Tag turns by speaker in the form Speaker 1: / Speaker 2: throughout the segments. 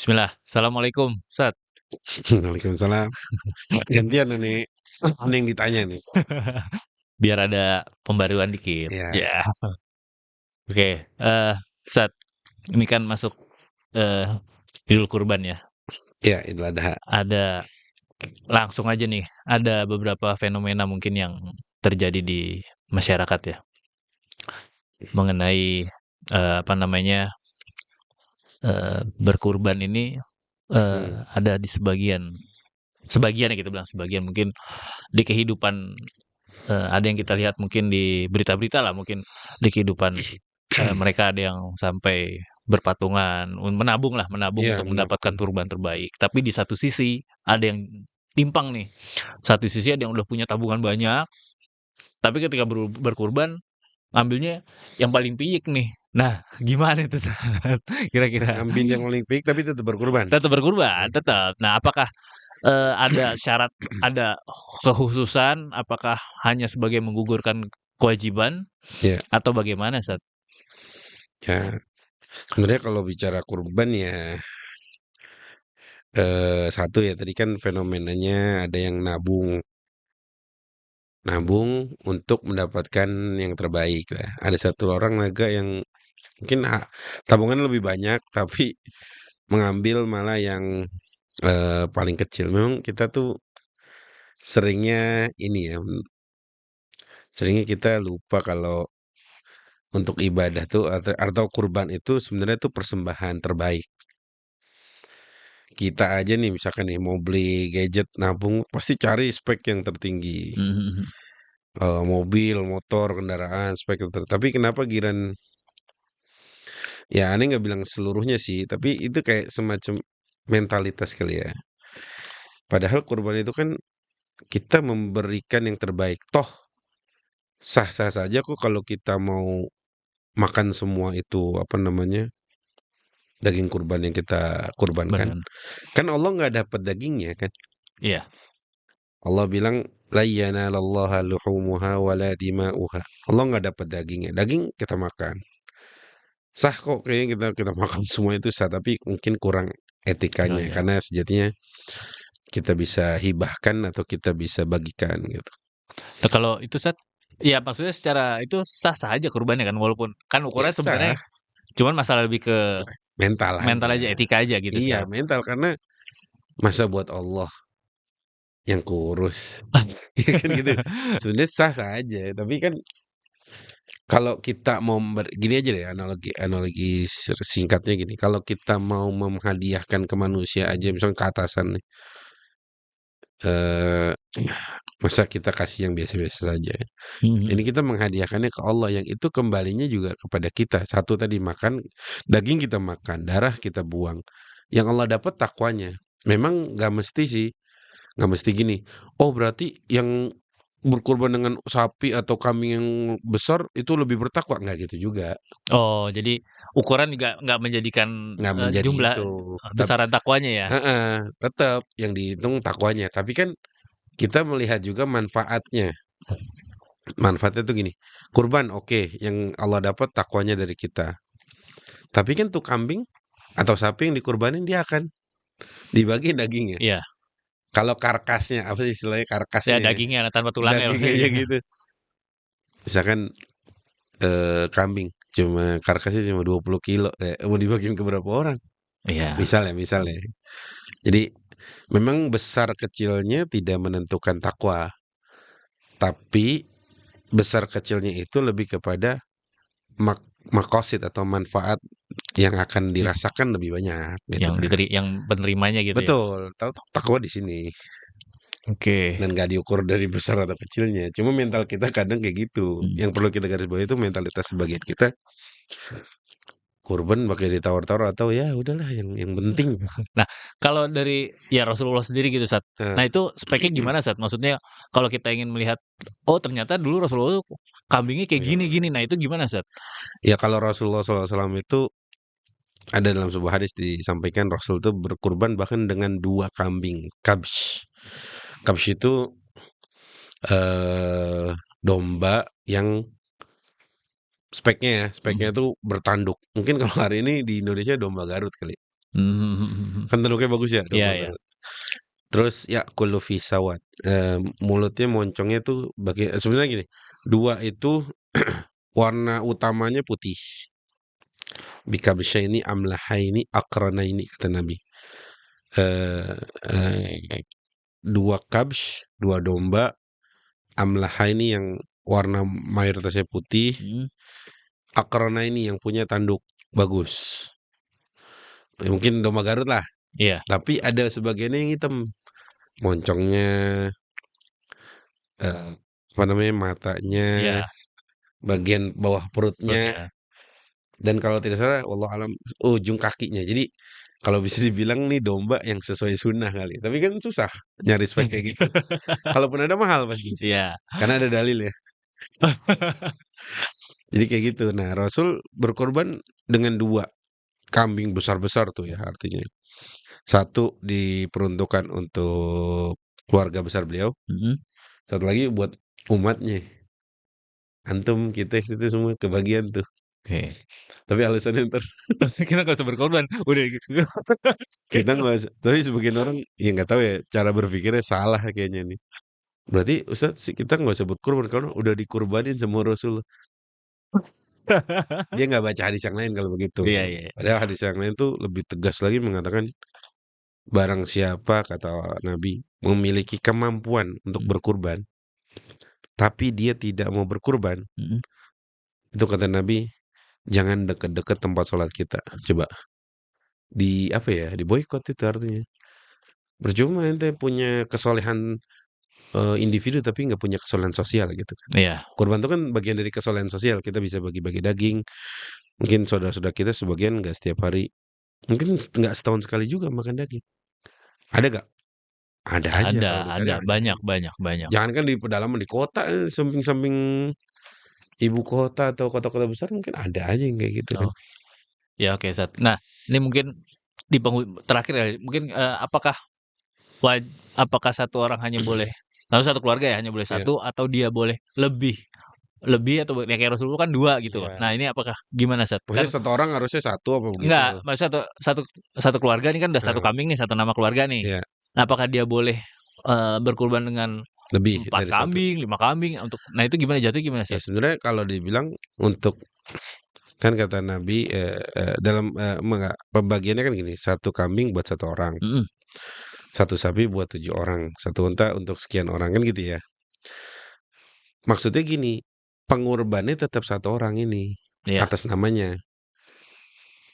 Speaker 1: Bismillah. Assalamualaikum, Ustaz.
Speaker 2: Waalaikumsalam. Gantian nih, ini yang ditanya nih.
Speaker 1: Biar ada pembaruan dikit.
Speaker 2: Iya,
Speaker 1: Ya. Oke, Ustaz, ini kan masuk, eee, Idul Kurban ya.
Speaker 2: iya Idul Adha.
Speaker 1: Ada langsung aja nih, ada beberapa fenomena mungkin yang terjadi di masyarakat ya, mengenai, apa namanya, berkurban ini,
Speaker 2: Hmm,
Speaker 1: ada di sebagian ya kita bilang sebagian mungkin di kehidupan, ada yang kita lihat mungkin di berita-berita lah mungkin di kehidupan, mereka ada yang sampai berpatungan, menabung
Speaker 2: iya
Speaker 1: untuk mendapatkan
Speaker 2: menabung.
Speaker 1: kurban terbaik. Tapi di satu sisi ada yang timpang nih, satu sisi ada yang udah punya tabungan banyak, tapi ketika berkurban ngambilnya yang paling piyik nih. Nah, gimana itu Ustaz kira-kira?
Speaker 2: Ngambil yang Olimpik tapi tetap berkurban.
Speaker 1: Tetap berkurban, tetap. Nah, apakah ada syarat, ada kekhususan, apakah hanya sebagai menggugurkan kewajiban
Speaker 2: Ya,
Speaker 1: atau bagaimana, Ustaz?
Speaker 2: ya. Sebenarnya kalau bicara kurban ya, satu ya tadi kan fenomenanya ada yang nabung, nabung untuk mendapatkan yang terbaik lah. Ada satu orang naga yang mungkin tabungan lebih banyak tapi mengambil malah yang paling kecil. Memang kita tuh seringnya ini ya, seringnya kita lupa kalau untuk ibadah tuh atau kurban itu sebenarnya tuh persembahan terbaik. Kita aja nih misalkan nih mau beli gadget nabung pasti cari spek yang tertinggi.
Speaker 1: Mhm mhm.
Speaker 2: Mobil, motor, kendaraan spek tapi kenapa giran ya aneh nggak bilang seluruhnya sih, tapi itu kayak semacam mentalitas kali ya. Padahal kurban itu kan kita memberikan yang terbaik. Toh sah-sah saja kok kalau kita mau makan semua itu apa namanya daging kurban yang kita kurbankan.
Speaker 1: Bener.
Speaker 2: Kan Allah nggak dapat dagingnya kan.
Speaker 1: Iya,
Speaker 2: Allah bilang la yanalallaha luhumuha wala dima'uha. Allah nggak dapat dagingnya. Daging kita makan. Sah kok kayaknya kita makan semua itu sah, tapi mungkin kurang
Speaker 1: oh
Speaker 2: etikanya
Speaker 1: iya.
Speaker 2: karena sejatinya kita bisa hibahkan atau kita bisa bagikan gitu.
Speaker 1: Nah kalau itu Ustaz, ya maksudnya secara itu sah-sah aja kurbannya kan, walaupun kan
Speaker 2: Ya
Speaker 1: ukurannya sebenarnya
Speaker 2: sah,
Speaker 1: cuman masalah lebih ke
Speaker 2: mental
Speaker 1: mental
Speaker 2: aja.
Speaker 1: aja, etika aja gitu
Speaker 2: Iya,
Speaker 1: secara
Speaker 2: mental karena masa buat Allah yang kurus. Ya kan gitu. Sebenarnya sah-sah aja, tapi kan kalau kita mau gini aja deh analogi analogi singkatnya gini, kalau kita mau menghadiahkan ke manusia aja misalnya ke atasan nih, eee, masa kita kasih yang biasa-biasa saja.
Speaker 1: Mhm
Speaker 2: Ini
Speaker 1: mhm.
Speaker 2: kita menghadiahkannya ke Allah yang itu kembalinya juga kepada kita. Satu tadi makan, daging kita makan, darah kita buang. Yang Allah dapat takwanya. Memang nggak mesti sih, nggak mesti gini. Oh berarti yang berkorban dengan sapi atau kambing yang besar itu lebih bertakwa nggak gitu juga.
Speaker 1: Oh, jadi ukuran juga nggak menjadikan,
Speaker 2: Nggak menjadi
Speaker 1: jumlah,
Speaker 2: itu. Tapi
Speaker 1: besaran takwanya ya?
Speaker 2: tetap yang dihitung takwanya. Tapi kan kita melihat juga manfaatnya. Manfaatnya tuh gini. Kurban oke, yang Allah dapat takwanya dari kita. Tapi kan tuh kambing atau sapi yang dikurbanin dia akan dibagi dagingnya.
Speaker 1: Iya.
Speaker 2: Kalau karkasnya apa sih istilahnya
Speaker 1: Ya
Speaker 2: karkasnya
Speaker 1: dagingnya tanpa tulangnya
Speaker 2: daging
Speaker 1: maksudnya
Speaker 2: aja
Speaker 1: gitu.
Speaker 2: gitu. Misalkan kambing cuma karkasnya cuma 20 kilo mau dibagiin ke berapa orang?
Speaker 1: Iya,
Speaker 2: Misalnya. Jadi memang besar kecilnya tidak menentukan takwa, tapi besar kecilnya itu lebih kepada mak makosid atau manfaat yang akan
Speaker 1: i
Speaker 2: dirasakan lebih banyak gitu kan.
Speaker 1: yang penerimanya gitu ya?
Speaker 2: Betul, takwa di sini.
Speaker 1: Oke,
Speaker 2: Dan gak diukur dari besar atau kecilnya. Cuma mental kita kadang kayak gitu.
Speaker 1: mhm.
Speaker 2: Yang perlu kita garis bawahi itu mentalitas sebagian kita kurban pakai ditawar-tawar atau ya udahlah yang penting.
Speaker 1: Nah, kalau dari ya Rasulullah sendiri gitu, Sat.
Speaker 2: Nah,
Speaker 1: Nah, itu speknya gimana, Sat? Maksudnya kalau kita ingin melihat, oh ternyata dulu Rasulullah tuh kambingnya kayak
Speaker 2: ya,
Speaker 1: gini gini. Nah, itu gimana, Sat?
Speaker 2: ya kalau Rasulullah SAW itu ada dalam sebuah hadis disampaikan Rasul itu berkurban bahkan dengan 2 kambing kabsh. Kabsh itu domba yang speknya
Speaker 1: Mhm.
Speaker 2: itu bertanduk. Mungkin kalau hari ini di Indonesia domba Garut kali.
Speaker 1: Mhm.
Speaker 2: Kan tanduknya bagus ya,
Speaker 1: Iya,
Speaker 2: double
Speaker 1: iya.
Speaker 2: tanduk. Terus ya'kulu fi sawad, mulutnya moncongnya tuh sebenarnya gini, 2 itu warna utamanya putih. Bikabsyaini amlahaini aqranaini kata Nabi. Eee eee, 2 kabsy, 2 domba, amlahaini yang warna mayoritasnya putih,
Speaker 1: Mhm.
Speaker 2: aqranaini yang punya tanduk bagus. Ya mungkin domba Garut lah,
Speaker 1: Iya.
Speaker 2: tapi ada sebagiannya yang hitam. Moncongnya, apa namanya, matanya,
Speaker 1: Iya.
Speaker 2: bagian bawah perutnya,
Speaker 1: Perutnya.
Speaker 2: dan kalau tidak salah wallahu alam ujung kakinya. Jadi kalau bisa dibilang nih domba yang sesuai sunnah kali. Tapi kan susah nyari spek kayak gitu. Kalaupun ada mahal pasti.
Speaker 1: Iya.
Speaker 2: Karena ada dalil ya. Jadi kayak gitu. Nah, Rasul berkorban dengan 2 kambing besar-besar tuh ya artinya. 1 diperuntukkan untuk keluarga besar beliau,
Speaker 1: Mhm.
Speaker 2: 1 lagi buat umatnya. Antum, kita, itu semua kebagian tuh.
Speaker 1: Oke.
Speaker 2: Tapi alasannya ntar
Speaker 1: Kita nggak usah berkorban, udah gitu.
Speaker 2: kita nggak tapi sebagian orang ya nggak tahu ya cara berpikirnya salah kayaknya nih. Berarti Ustadz sih kita nggak usah berkorban karena udah dikurbanin sama Rasul. Dia nggak baca hadis yang lain kalau begitu.
Speaker 1: Iya, iya.
Speaker 2: Padahal hadis yang lain tuh lebih tegas lagi mengatakan barang siapa kata Nabi memiliki kemampuan untuk
Speaker 1: Mhm.
Speaker 2: berkurban, tapi dia tidak mau berkurban,
Speaker 1: Mhm.
Speaker 2: itu kata Nabi jangan deket-deket tempat sholat kita. Coba di apa ya? Di boykot itu artinya. Percuma ente punya kesolehan individu tapi nggak punya kesolehan sosial gitu kan.
Speaker 1: Iya.
Speaker 2: Kurban itu kan bagian dari kesolehan sosial. Kita bisa bagi-bagi daging. Mungkin saudara-saudara kita sebagian nggak setiap hari. Mungkin nggak setahun sekali juga makan daging. Ada gak? Ada aja kalau dicari
Speaker 1: Ada,
Speaker 2: ada.
Speaker 1: banyak, banyak, banyak.
Speaker 2: Jangankan di pedalaman di kota, samping-samping ibu kota atau kota-kota besar mungkin ada aja yang kayak gitu kan.
Speaker 1: Oh, ya oke, Nah, ini mungkin terakhir ya, mungkin, apakah satu orang hanya boleh satu keluarga ya, hanya boleh
Speaker 2: Iya,
Speaker 1: satu atau dia boleh lebih lebih atau ya kayak Rasulullah kan 2 gitu.
Speaker 2: iya.
Speaker 1: Nah, ini apakah gimana,
Speaker 2: Maksudnya
Speaker 1: Kan
Speaker 2: satu orang harusnya satu apa begitu?
Speaker 1: enggak, maksudnya satu satu satu keluarga ini kan udah satu
Speaker 2: Nah,
Speaker 1: kambing nih, satu nama keluarga nih.
Speaker 2: iya,
Speaker 1: Nah, apakah dia boleh, berkurban dengan
Speaker 2: lebih
Speaker 1: 4
Speaker 2: dari satu.
Speaker 1: kambing, 5 kambing nah itu gimana jatuhnya gimana,
Speaker 2: Ya
Speaker 1: Sat?
Speaker 2: sebenarnya kalau dibilang untuk kan kata Nabi dalam pembagiannya kan gini, 1 kambing buat 1 orang,
Speaker 1: Mhm.
Speaker 2: 1 sapi buat 7 orang, 1 unta untuk sekian orang kan gitu ya. Maksudnya gini, pengorbannya tetap 1 orang ini
Speaker 1: Iya.
Speaker 2: atas namanya,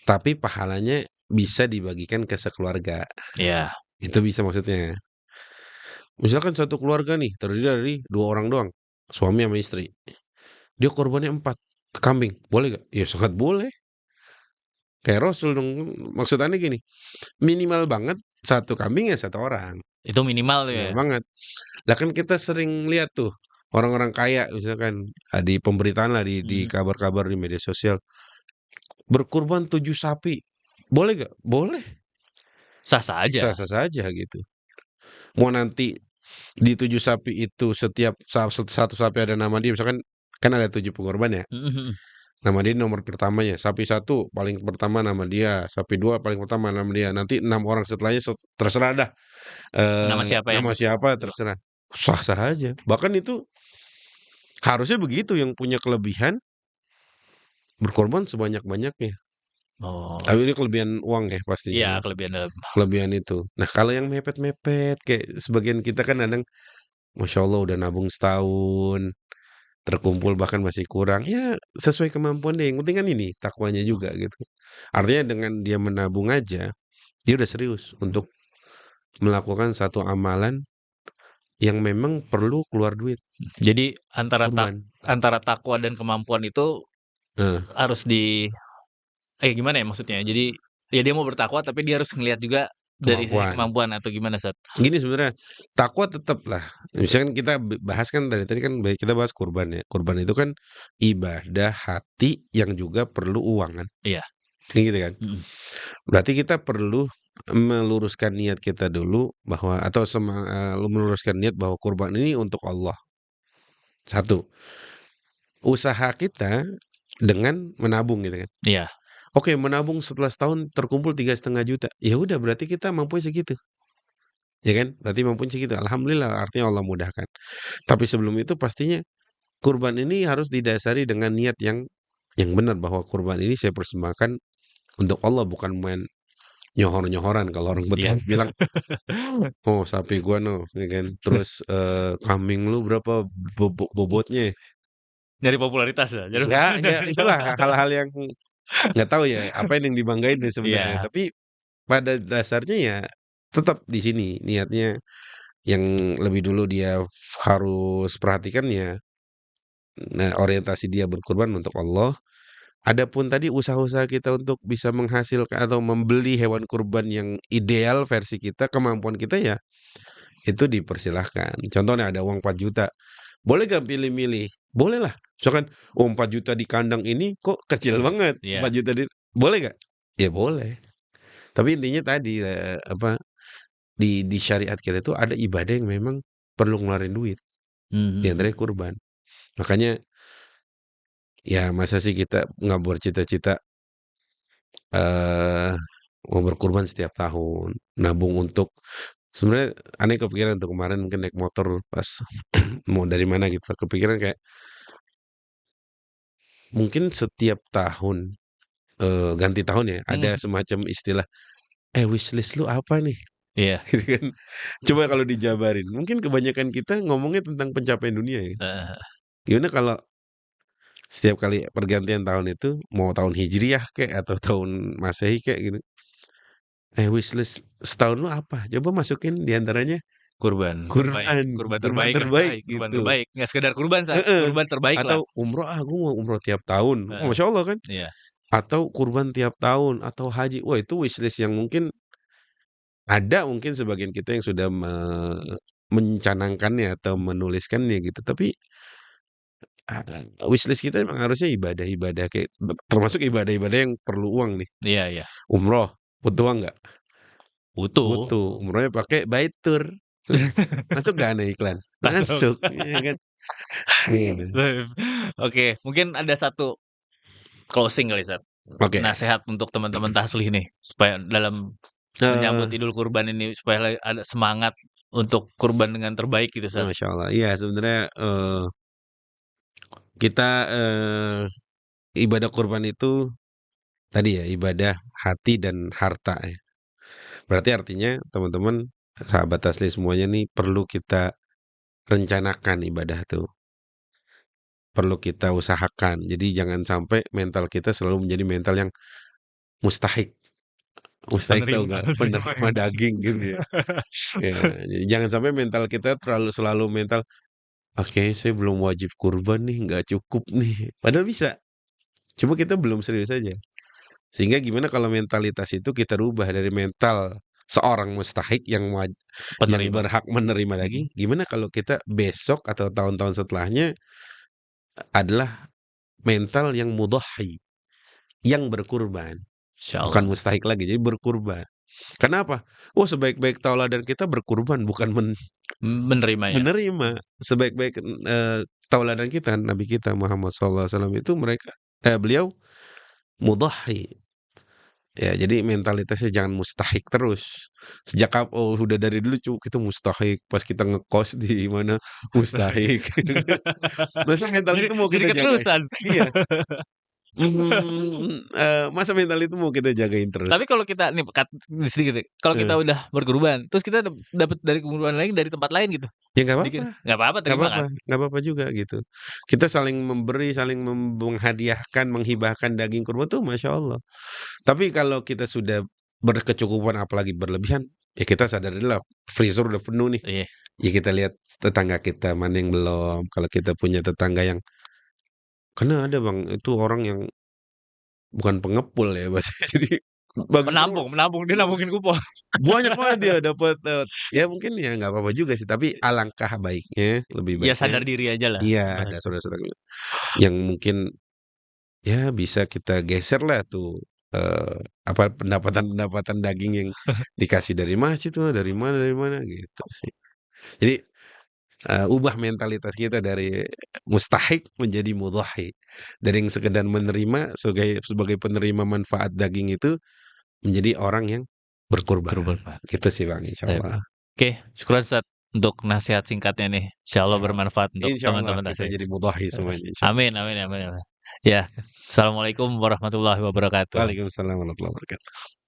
Speaker 2: tapi pahalanya bisa dibagikan ke sekeluarga.
Speaker 1: Iya.
Speaker 2: Itu bisa maksudnya. Misalkan satu keluarga nih terdiri dari 2 orang doang, suami sama istri. Dia korbannya 4 kambing, boleh gak? Ya sangat boleh. Kayak Rasul dong, maksud aneh gini, minimal banget 1 kambing ya 1 orang,
Speaker 1: Itu minimal tuh ya?
Speaker 2: minimal banget. Lah kan kita sering lihat tuh, orang-orang kaya misalkan, di pemberitaan lah, di
Speaker 1: Mhm.
Speaker 2: kabar-kabar di media sosial, berkurban 7 sapi, boleh gak? Boleh,
Speaker 1: Sah-sah aja.
Speaker 2: sah-sah saja gitu. Mau nanti di 7 sapi itu setiap 1 sapi ada nama dia, misalkan kan ada 7 pengorban ya,
Speaker 1: Mhm, mhm.
Speaker 2: nama dia nomor pertamanya, sapi 1 paling pertama nama dia, sapi 2 paling pertama nama dia, nanti 6 orang setelahnya terserah dah,
Speaker 1: Nama siapa yang
Speaker 2: nama siapa
Speaker 1: itu?
Speaker 2: terserah, sah-sah aja. Bahkan itu harusnya begitu, yang punya kelebihan berkorban sebanyak-banyaknya.
Speaker 1: Oh,
Speaker 2: Tapi ini kelebihan uang ya pastinya
Speaker 1: iya
Speaker 2: ya,
Speaker 1: kelebihan dalam
Speaker 2: kelebihan itu. Nah kalau yang mepet-mepet kayak sebagian kita kan kadang, Masya Allah udah nabung setahun, terkumpul bahkan masih kurang, ya sesuai kemampuan dia, yang penting kan ini takwanya juga gitu. Artinya dengan dia menabung aja, dia udah serius untuk melakukan satu amalan yang memang perlu keluar duit,
Speaker 1: jadi
Speaker 2: kurban.
Speaker 1: antara takwa dan kemampuan itu
Speaker 2: Nah,
Speaker 1: harus gimana ya maksudnya? Jadi, ya dia mau bertakwa tapi dia harus ngelihat juga dari sisi
Speaker 2: kemampuan.
Speaker 1: kemampuan atau gimana, Sat?
Speaker 2: Gini sebenarnya, takwa tetap lah. Misalkan kita bahas kan dari tadi kan kita bahas kurban ya. Kurban itu kan ibadah hati yang juga perlu uang kan.
Speaker 1: Iya.
Speaker 2: Kan gitu kan.
Speaker 1: Mhm.
Speaker 2: Berarti kita perlu meluruskan niat kita dulu bahwa atau meluruskan niat bahwa kurban ini untuk Allah. 1. Usaha kita dengan menabung gitu kan.
Speaker 1: Iya.
Speaker 2: Oke, menabung setelah setahun terkumpul 3,5 juta. Ya udah berarti kita mampu segitu. Ya kan? Berarti mampu segitu. Alhamdulillah, artinya Allah mudahkan. Tapi sebelum itu pastinya kurban ini harus didasari dengan niat yang benar, bahwa kurban ini saya persembahkan untuk Allah, bukan main nyohor-nyohoran. Kalau orang
Speaker 1: Iya.
Speaker 2: Betawi bilang, oh sapi gua no, ya kan. Terus kambing lu berapa bobotnya?
Speaker 1: Nyari popularitas lah.
Speaker 2: Ya itulah hal-hal yang nggak tahu ya apa yang dibanggain nih sebenarnya.
Speaker 1: Iya.
Speaker 2: Tapi pada dasarnya ya tetap di sini niatnya yang lebih dulu dia harus perhatikan ya. Nah, orientasi dia berkurban untuk Allah. Adapun tadi usaha-usaha kita untuk bisa menghasilkan atau membeli hewan kurban yang ideal versi kita, kemampuan kita ya, itu dipersilahkan. Contohnya ada uang 4 juta. Boleh gak pilih-milih? Boleh lah. Misalkan, oh 4 juta di kandang ini kok kecil banget. 4
Speaker 1: Iya.
Speaker 2: juta boleh gak? Ya boleh. Tapi intinya tadi di syariat kita itu ada ibadah yang memang perlu ngeluarin duit. Di
Speaker 1: Mhm.
Speaker 2: antaranya kurban. Makanya ya masa sih kita nggak bercita-cita eh mau berkurban setiap tahun, nabung untuk sebenarnya aneh kepikiran untuk kemarin mungkin naik motor pas mau dari mana gitu, kepikiran kayak mungkin setiap tahun ganti tahun ya ada
Speaker 1: Mhm.
Speaker 2: semacam istilah, wishlist lu apa nih?
Speaker 1: Iya.
Speaker 2: Gitu kan. Coba kalau dijabarin, mungkin kebanyakan kita ngomongnya tentang pencapaian dunia ya.
Speaker 1: Heeh.
Speaker 2: Gimana kalau setiap kali pergantian tahun itu mau tahun Hijriah kek atau tahun Masehi kek gitu. Wishlist setahun lu apa? Coba masukin di antaranya
Speaker 1: Kurban terbaik
Speaker 2: kurban,
Speaker 1: kurban
Speaker 2: kurban
Speaker 1: terbaik
Speaker 2: terbaik
Speaker 1: kurban
Speaker 2: gitu.
Speaker 1: terbaik. Nggak sekedar kurban,
Speaker 2: Heeh.
Speaker 1: kurban terbaik lah.
Speaker 2: Atau umroh, gue mau umroh tiap tahun. Oh,
Speaker 1: Heeh.
Speaker 2: Masya Allah kan.
Speaker 1: Iya.
Speaker 2: Atau kurban tiap tahun atau haji. Wah, itu wishlist yang mungkin ada mungkin sebagian kita yang sudah mencanangkannya atau menuliskannya gitu. Tapi wishlist kita emang harusnya ibadah-ibadah kayak termasuk ibadah-ibadah yang perlu uang nih.
Speaker 1: Iya, iya.
Speaker 2: Umroh butuh uang nggak?
Speaker 1: Butuh.
Speaker 2: Butuh. Umrohnya pakai by tour. Tuh, masuk gak nih iklan?
Speaker 1: Masuk.
Speaker 2: Masuk, ya kan? Gitu.
Speaker 1: Oke, mungkin ada satu closing kali, Sat.
Speaker 2: Oke.
Speaker 1: Nasehat untuk teman-teman taslih nih, supaya dalam menyambut
Speaker 2: Eh,
Speaker 1: Idul Kurban ini supaya ada semangat untuk kurban dengan terbaik gitu, Sat.
Speaker 2: Masya Allah. Iya, sebenarnya kita ibadah kurban itu tadi ya ibadah hati dan harta ya. Berarti artinya teman-teman sahabat asli semuanya nih perlu kita rencanakan ibadah tuh. Perlu kita usahakan. Jadi jangan sampai mental kita selalu menjadi mental yang mustahik. Mustahik tahu
Speaker 1: Penerima
Speaker 2: gak?
Speaker 1: penerima
Speaker 2: Penerima
Speaker 1: yang
Speaker 2: daging gitu ya. Ya, jadi jangan sampai mental kita terlalu selalu mental, oke, saya belum wajib kurban nih, nggak cukup nih. Padahal bisa. Cuma kita belum serius aja. Sehingga gimana kalau mentalitas itu kita rubah dari mental seorang mustahik yang
Speaker 1: penerima.
Speaker 2: berhak menerima daging, gimana kalau kita besok atau tahun-tahun setelahnya adalah mental yang mudhahi, yang berkurban, bukan
Speaker 1: Insyaallah.
Speaker 2: mustahik lagi, jadi berkurban. Kenapa? Oh, sebaik-baik tauladan kita berkurban, bukan
Speaker 1: Menerima ya.
Speaker 2: menerima. Sebaik-baik tauladan kita, Nabi kita Muhammad SAW itu beliau mudhahi. Ya, jadi mentalitasnya jangan mustahik terus. Udah dari dulu kita mustahik, pas kita ngekos di mana mustahik. Masa mental
Speaker 1: Jadi
Speaker 2: itu mau
Speaker 1: jadi
Speaker 2: kita jagain?
Speaker 1: keterusan.
Speaker 2: Iya. Masa mental itu mau kita jagain terus?
Speaker 1: Tapi kalau kita nih sedikit deh, kalau kita
Speaker 2: Eh,
Speaker 1: udah berkurban, terus kita dapat dari kurban lain dari tempat lain gitu,
Speaker 2: ya nggak apa-apa,
Speaker 1: dikit nggak apa-apa
Speaker 2: nggak
Speaker 1: terima
Speaker 2: apa-apa,
Speaker 1: kan?
Speaker 2: nggak apa-apa juga gitu. Kita saling memberi, saling menghadiahkan, menghibahkan daging kurban tuh masya Allah. Tapi kalau kita sudah berkecukupan apalagi berlebihan, ya kita sadarilah freezer udah penuh nih.
Speaker 1: Iya.
Speaker 2: Ya kita lihat tetangga kita mana yang belum. Kalau kita punya tetangga yang karena ada Bang, itu orang yang bukan pengepul ya bahasanya. Jadi bagi kurma
Speaker 1: Menampung, dia nambungin kupon.
Speaker 2: banyak banget dia dapat ya mungkin ya nggak apa-apa juga sih, tapi alangkah baiknya, lebih
Speaker 1: Ya
Speaker 2: baiknya
Speaker 1: sadar diri aja lah
Speaker 2: iya ada
Speaker 1: bahasa.
Speaker 2: saudara-saudara yang mungkin ya bisa kita geser lah tuh pendapatan-pendapatan daging yang dikasih dari masjid tuh, dari mana gitu sih. Jadi ubah mentalitas kita dari mustahik menjadi mudhahi. Dari yang sekedar menerima sebagai penerima manfaat daging itu menjadi orang yang berkurban.
Speaker 1: Bermanfaat.
Speaker 2: Gitu sih Bang, insyaallah.
Speaker 1: Oke, syukran Ustaz untuk nasihat singkatnya nih. Insyaallah bermanfaat untuk
Speaker 2: Insyaallah
Speaker 1: teman-teman
Speaker 2: kita
Speaker 1: tasawuf.
Speaker 2: jadi mudhahi semuanya insyaallah.
Speaker 1: Amin, amin, amin, amin. Ya, Assalamualaikum warahmatullahi wabarakatuh.
Speaker 2: Waalaikumsalam warahmatullahi wabarakatuh.